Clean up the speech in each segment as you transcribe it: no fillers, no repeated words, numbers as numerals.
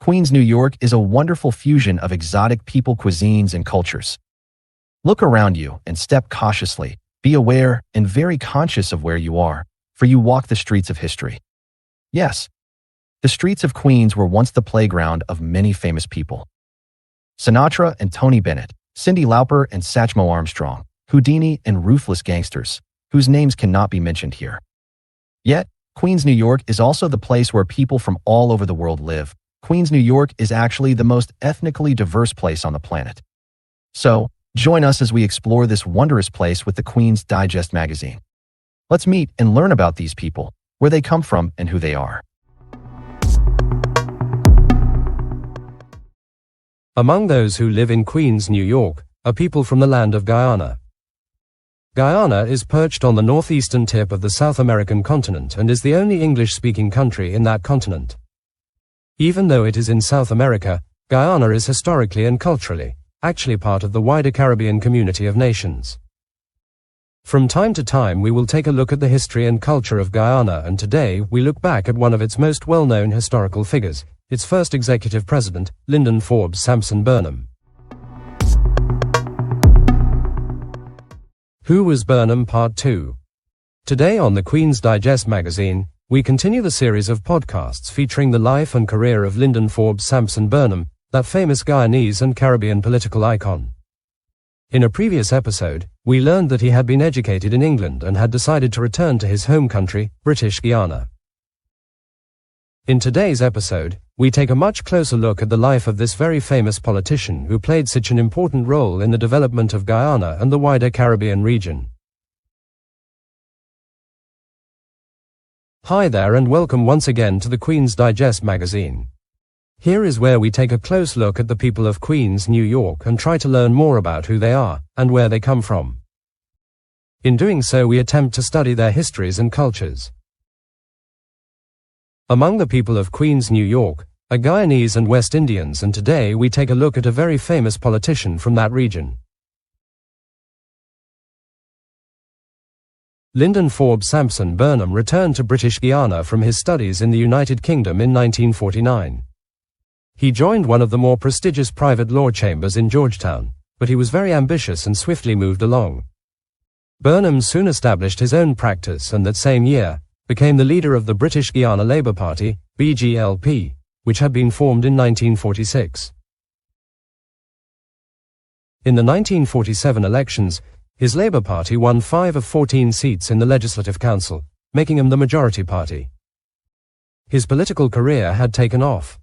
Queens, New York is a wonderful fusion of exotic people, cuisines, and cultures. Look around you and step cautiously. Be aware and very conscious of where you are, for you walk the streets of history. Yes, the streets of Queens were once the playground of many famous people. Sinatra and Tony Bennett, Cyndi Lauper and Satchmo Armstrong, Houdini and ruthless gangsters, whose names cannot be mentioned here. Yet, Queens, New York is also the place where people from all over the world live. Queens, New York is actually the most ethnically diverse place on the planet. So, join us as we explore this wondrous place with the Queen's Digest magazine. Let's meet and learn about these people, where they come from, and who they are. Among those who live in Queens, New York, are people from the land of Guyana. Guyana is perched on the northeastern tip of the South American continent and is the only English-speaking country in that continent. Even though it is in South America, Guyana is historically and culturally actually part of the wider Caribbean community of nations. From time to time we will take a look at the history and culture of Guyana, and today we look back at one of its most well-known historical figures, its first executive president, Linden Forbes Sampson Burnham. Was Burnham Pt2. Today on the Queen's Digest magazine, we continue the series of podcasts featuring the life and career of Linden Forbes Sampson Burnham, that famous Guyanese and Caribbean political icon. In a previous episode, we learned that he had been educated in England and had decided to return to his home country, British Guiana. In today's episode, we take a much closer look at the life of this very famous politician who played such an important role in the development of Guyana and the wider Caribbean region. Hi there and welcome once again to the Queen's Digest magazine. Here is where we take a close look at the people of Queens, New York, and try to learn more about who they are and where they come from. In doing so, we attempt to study their histories and cultures. Among the people of Queens, New York, are Guyanese and West Indians, and today we take a look at a very famous politician from that region. Linden Forbes Sampson Burnham returned to British Guiana from his studies in the United Kingdom in 1949. He joined one of the more prestigious private law chambers in Georgetown, but he was very ambitious and swiftly moved along. Burnham soon established his own practice and that same year became the leader of the British Guiana Labour Party, BGLP, which had been formed in 1946. In the 1947 elections, his Labour Party won 5 of 14 seats in the Legislative Council, making him the majority party. His political career had taken off.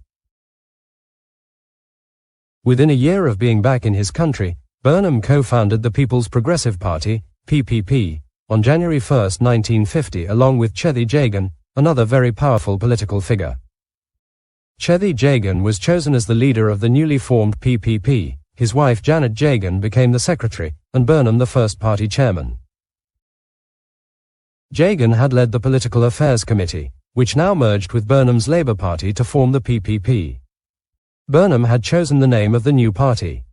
Within a year of being back in his country, Burnham co-founded the People's Progressive Party, PPP, on January 1, 1950, along with Chethy Jagan, another very powerful political figure. Chethy Jagan was chosen as the leader of the newly formed PPP, his wife Janet Jagan became the secretary, and Burnham the first party chairman. Jagan had led the Political Affairs Committee, which now merged with Burnham's Labour Party to form the PPP. Burnham had chosen the name of the new party.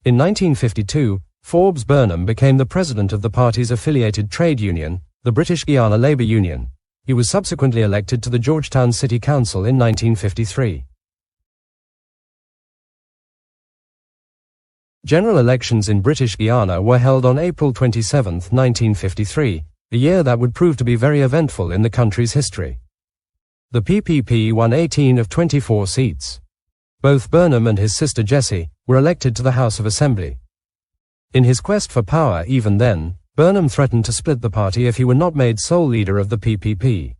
In 1952, Forbes Burnham became the president of the party's affiliated trade union, the British Guiana Labour Union. He was subsequently elected to the Georgetown City Council in 1953. General elections in British Guiana were held on April 27, 1953, a year that would prove to be very eventful in the country's history. The PPP won 18 of 24 seats. Both Burnham and his sister Jessie were elected to the House of Assembly. In his quest for power even then, Burnham threatened to split the party if he were not made sole leader of the PPP.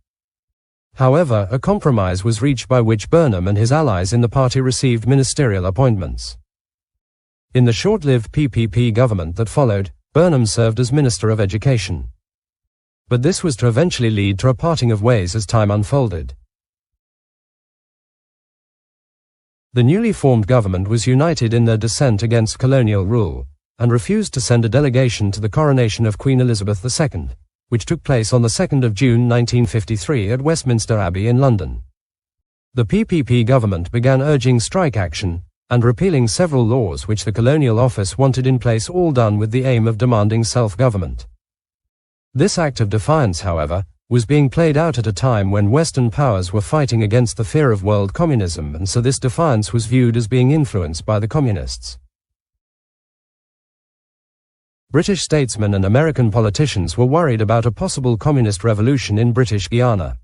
However, a compromise was reached by which Burnham and his allies in the party received ministerial appointments. In the short-lived PPP government that followed, Burnham served as Minister of Education. But this was to eventually lead to a parting of ways as time unfolded. The newly formed government was united in their dissent against colonial rule, and refused to send a delegation to the coronation of Queen Elizabeth II, which took place on the 2nd of June 1953 at Westminster Abbey in London. The PPP government began urging strike action, and repealing several laws which the Colonial Office wanted in place, all done with the aim of demanding self-government. This act of defiance, however, was being played out at a time when Western powers were fighting against the fear of world communism, and so this defiance was viewed as being influenced by the communists. British statesmen and American politicians were worried about a possible communist revolution in British Guiana.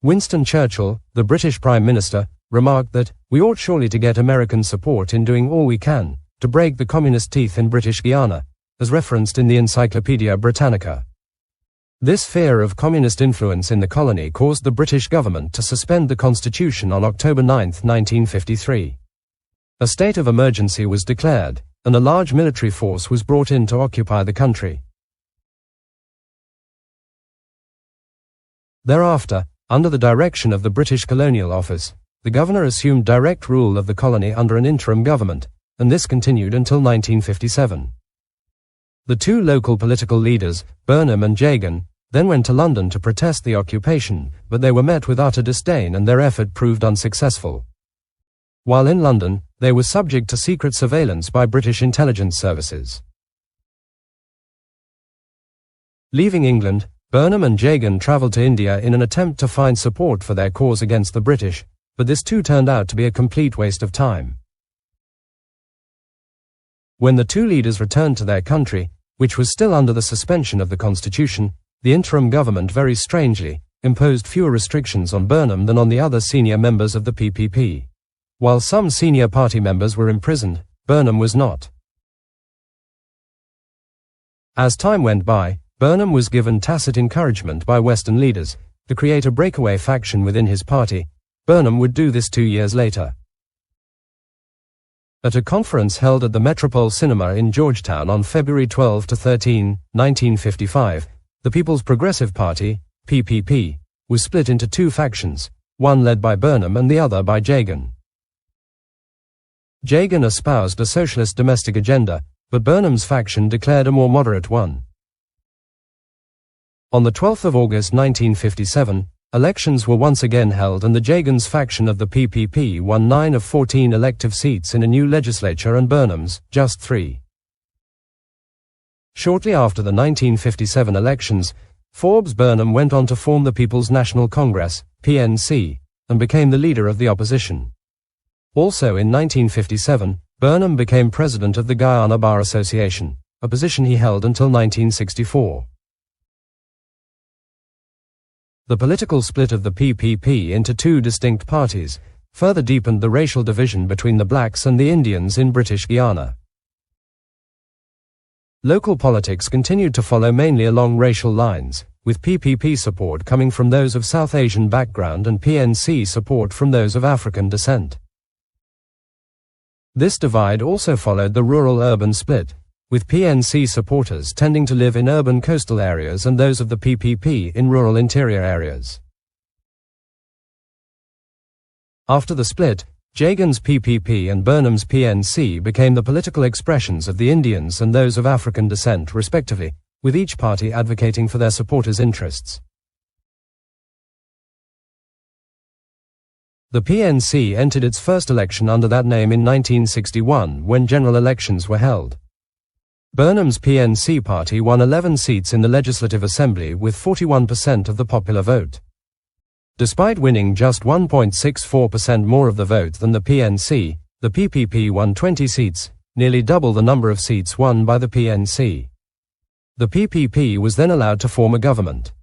Winston Churchill, the British Prime Minister, remarked that, "We ought surely to get American support in doing all we can to break the communist teeth in British Guiana," as referenced in the Encyclopaedia Britannica. This fear of communist influence in the colony caused the British government to suspend the constitution on October 9, 1953. A state of emergency was declared, and a large military force was brought in to occupy the country. Thereafter, under the direction of the British Colonial Office, the governor assumed direct rule of the colony under an interim government, and this continued until 1957. The two local political leaders, Burnham and Jagan, then went to London to protest the occupation, but they were met with utter disdain and their effort proved unsuccessful. While in London, they were subject to secret surveillance by British intelligence services. Leaving England, Burnham and Jagan travelled to India in an attempt to find support for their cause against the British, but this too turned out to be a complete waste of time. When the two leaders returned to their country, which was still under the suspension of the constitution, the interim government very strangely imposed fewer restrictions on Burnham than on the other senior members of the PPP. While some senior party members were imprisoned, Burnham was not. As time went by, Burnham was given tacit encouragement by Western leaders to create a breakaway faction within his party. Burnham would do this 2 years later. At a conference held at the Metropole Cinema in Georgetown on February 12 to 13, 1955, the People's Progressive Party, PPP, was split into two factions, one led by Burnham and the other by Jagan. Jagan espoused a socialist domestic agenda, but Burnham's faction declared a more moderate one. On the 12th of August 1957, elections were once again held and the Jagan's faction of the PPP won 9 of 14 elective seats in a new legislature and Burnham's, just 3. Shortly after the 1957 elections, Forbes Burnham went on to form the People's National Congress, PNC, and became the leader of the opposition. Also in 1957, Burnham became president of the Guyana Bar Association, a position he held until 1964. The political split of the PPP into two distinct parties further deepened the racial division between the blacks and the Indians in British Guiana. Local politics continued to follow mainly along racial lines, with PPP support coming from those of South Asian background and PNC support from those of African descent. This divide also followed the rural-urban split, with PNC supporters tending to live in urban coastal areas and those of the PPP in rural interior areas. After the split, Jagan's PPP and Burnham's PNC became the political expressions of the Indians and those of African descent respectively, with each party advocating for their supporters' interests. The PNC entered its first election under that name in 1961 when general elections were held. Burnham's PNC party won 11 seats in the Legislative Assembly with 41% of the popular vote. Despite winning just 1.64% more of the vote than the PNC, the PPP won 20 seats, nearly double the number of seats won by the PNC. The PPP was then allowed to form a government.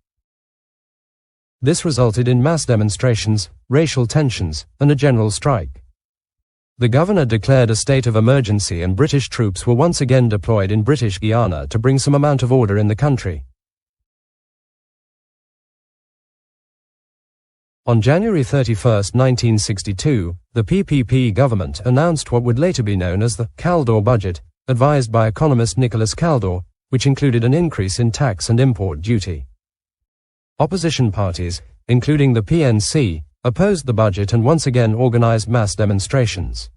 This resulted in mass demonstrations, racial tensions, and a general strike. The governor declared a state of emergency and British troops were once again deployed in British Guiana to bring some amount of order in the country. On January 31, 1962, the PPP government announced what would later be known as the Kaldor budget, advised by economist Nicholas Kaldor, which included an increase in tax and import duty. Opposition parties, including the PNC, opposed the budget and once again organized mass demonstrations.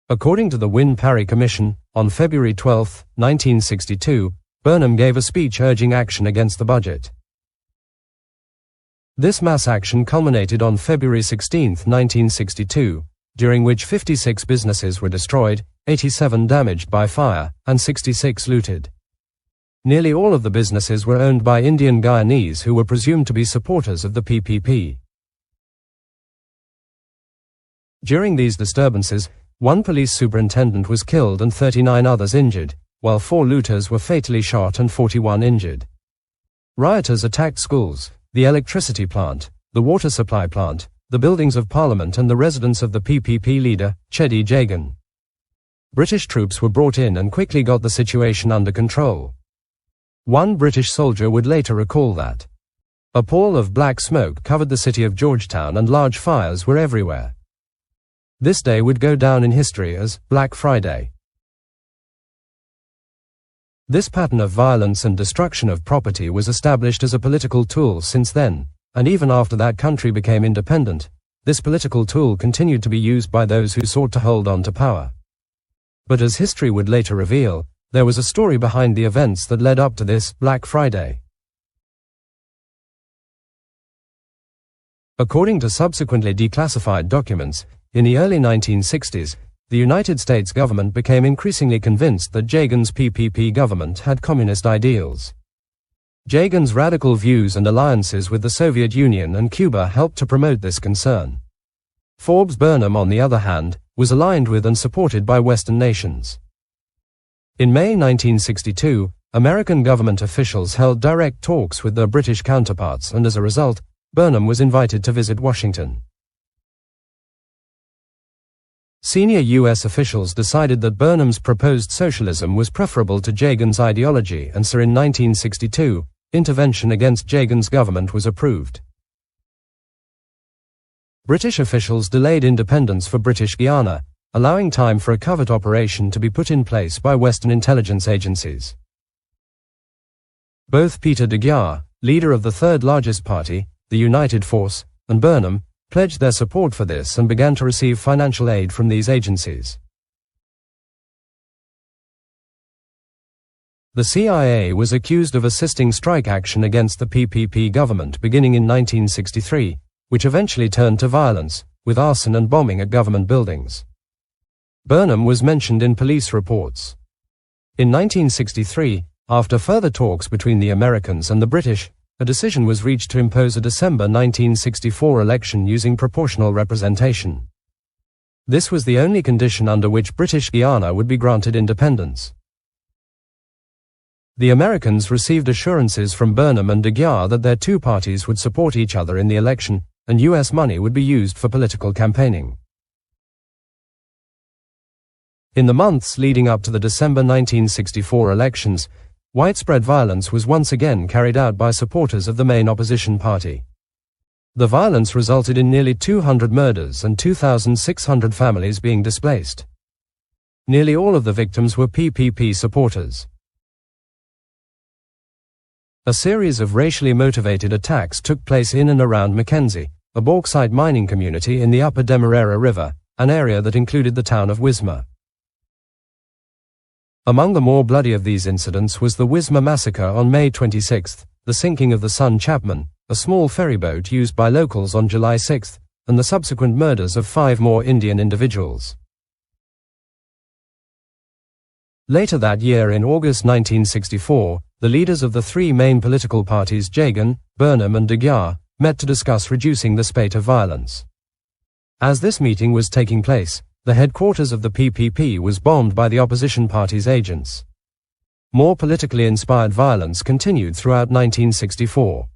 According to the Wynne-Parry Commission, on February 12, 1962, Burnham gave a speech urging action against the budget. This mass action culminated on February 16, 1962, during which 56 businesses were destroyed, 87 damaged by fire, and 66 looted. Nearly all of the businesses were owned by Indian Guyanese who were presumed to be supporters of the PPP. During these disturbances, one police superintendent was killed and 39 others injured, while 4 looters were fatally shot and 41 injured. Rioters attacked schools, the electricity plant, the water supply plant, the buildings of Parliament and the residence of the PPP leader, Chedi Jagan. British troops were brought in and quickly got the situation under control. One British soldier would later recall that a pall of black smoke covered the city of Georgetown and large fires were everywhere. This day would go down in history as Black Friday. This pattern of violence and destruction of property was established as a political tool since then, and even after that country became independent, this political tool continued to be used by those who sought to hold on to power. But as history would later reveal, there was a story behind the events that led up to this Black Friday. According to subsequently declassified documents, in the early 1960s, the United States government became increasingly convinced that Jagan's PPP government had communist ideals. Jagan's radical views and alliances with the Soviet Union and Cuba helped to promote this concern. Forbes Burnham, on the other hand, was aligned with and supported by Western nations. In May 1962, American government officials held direct talks with their British counterparts, and as a result, Burnham was invited to visit Washington. Senior U.S. officials decided that Burnham's proposed socialism was preferable to Jagan's ideology, and so in 1962, intervention against Jagan's government was approved. British officials delayed independence for British Guiana, allowing time for a covert operation to be put in place by Western intelligence agencies. Both Peter de Guiana, leader of the third largest party, the United Force, and Burnham, pledged their support for this and began to receive financial aid from these agencies. The CIA was accused of assisting strike action against the PPP government beginning in 1963, which eventually turned to violence, with arson and bombing at government buildings. Burnham was mentioned in police reports. In 1963, after further talks between the Americans and the British, a decision was reached to impose a December 1964 election using proportional representation. This was the only condition under which British Guiana would be granted independence. The Americans received assurances from Burnham and de Guiana that their two parties would support each other in the election, and U.S. money would be used for political campaigning. In the months leading up to the December 1964 elections, widespread violence was once again carried out by supporters of the main opposition party. The violence resulted in nearly 200 murders and 2,600 families being displaced. Nearly all of the victims were PPP supporters. A series of racially motivated attacks took place in and around Mackenzie, a bauxite mining community in the upper Demerara River, an area that included the town of Wismar. Among the more bloody of these incidents was the Wismar massacre on May 26, the sinking of the Sun Chapman, a small ferryboat used by locals on July 6, and the subsequent murders of 5 more Indian individuals. Later that year, in August 1964, the leaders of the 3 main political parties, Jagan, Burnham and de Guiana, met to discuss reducing the spate of violence. As this meeting was taking place, the headquarters of the PPP was bombed by the opposition party's agents. More politically inspired violence continued throughout 1964.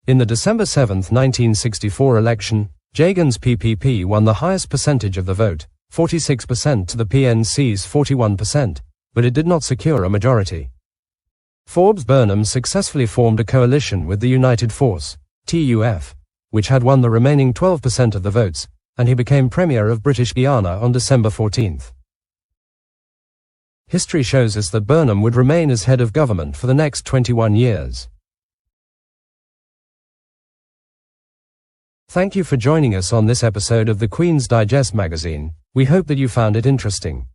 In the December 7, 1964 election, Jagan's PPP won the highest percentage of the vote, 46% to the PNC's 41%, but it did not secure a majority. Forbes Burnham successfully formed a coalition with the United Force, TUF, which had won the remaining 12% of the votes, and he became Premier of British Guiana on December 14. History shows us that Burnham would remain as head of government for the next 21 years. Thank you for joining us on this episode of the Queen's Digest magazine. We hope that you found it interesting.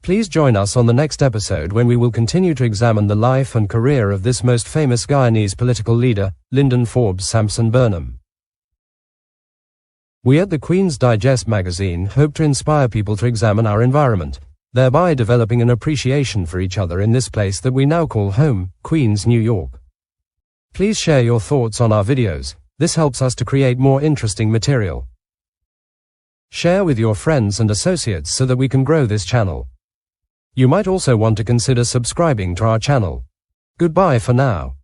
Please join us on the next episode when we will continue to examine the life and career of this most famous Guyanese political leader, Linden Forbes Sampson Burnham. We at the Queen's Digest magazine hope to inspire people to examine our environment, thereby developing an appreciation for each other in this place that we now call home, Queens, New York. Please share your thoughts on our videos. This helps us to create more interesting material. Share with your friends and associates so that we can grow this channel. You might also want to consider subscribing to our channel. Goodbye for now.